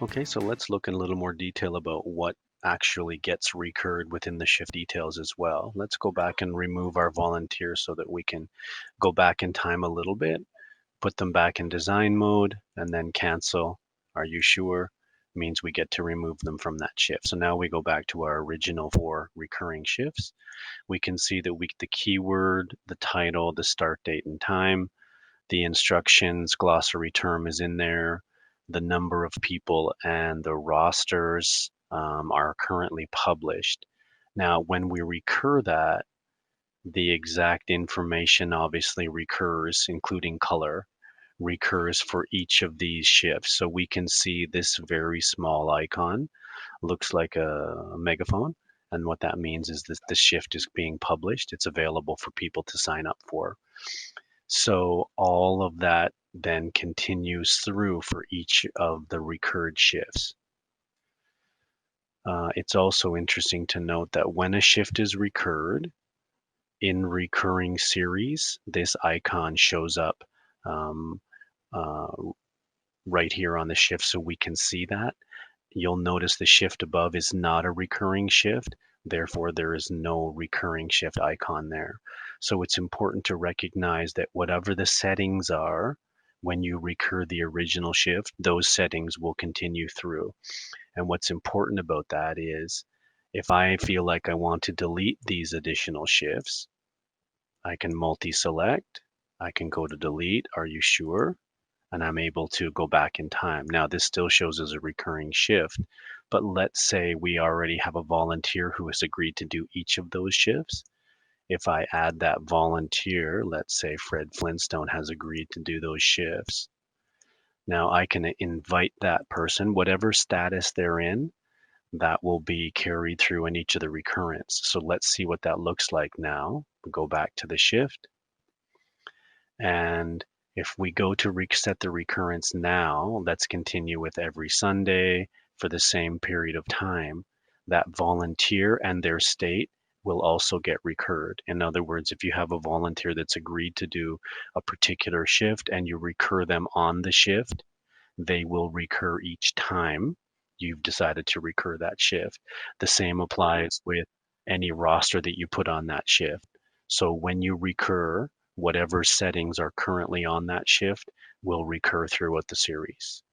Okay, so let's look in a little more detail about what actually gets recurred within the shift details as well. Let's go back and remove our volunteers so that we can go back in time a little bit, put them back in design mode, and then cancel. Are you sure? Means we get to remove them from that shift. So now we go back to our original 4 recurring shifts. We can see that the keyword, the title, the start date and time, the instructions, glossary term is in there, the number of people and the rosters are currently published. Now, when we recur that, the exact information obviously recurs, including color, recurs for each of these shifts. So we can see this very small icon, looks like a megaphone. And what that means is that the shift is being published. It's available for people to sign up for. So all of that then continues through for each of the recurred shifts. It's also interesting to note that when a shift is recurred in recurring series, this icon shows up uh, right here on the shift so we can see that. You'll notice the shift above is not a recurring shift. Therefore, there is no recurring shift icon there. So it's important to recognize that whatever the settings are, when you recur the original shift, those settings will continue through. And what's important about that is if I feel like I want to delete these additional shifts, I can multi-select. I can go to delete. Are you sure? And I'm able to go back in time. Now, this still shows as a recurring shift, but let's say we already have a volunteer who has agreed to do each of those shifts. If I add that volunteer, let's say Fred Flintstone has agreed to do those shifts. Now I can invite that person, whatever status they're in, that will be carried through in each of the recurrence. So let's see what that looks like now. We'll go back to the shift. And if we go to reset the recurrence now, let's continue with every Sunday for the same period of time. That volunteer and their state will also get recurred. In other words, if you have a volunteer that's agreed to do a particular shift and you recur them on the shift, they will recur each time you've decided to recur that shift. The same applies with any roster that you put on that shift. So when you recur, whatever settings are currently on that shift will recur throughout the series.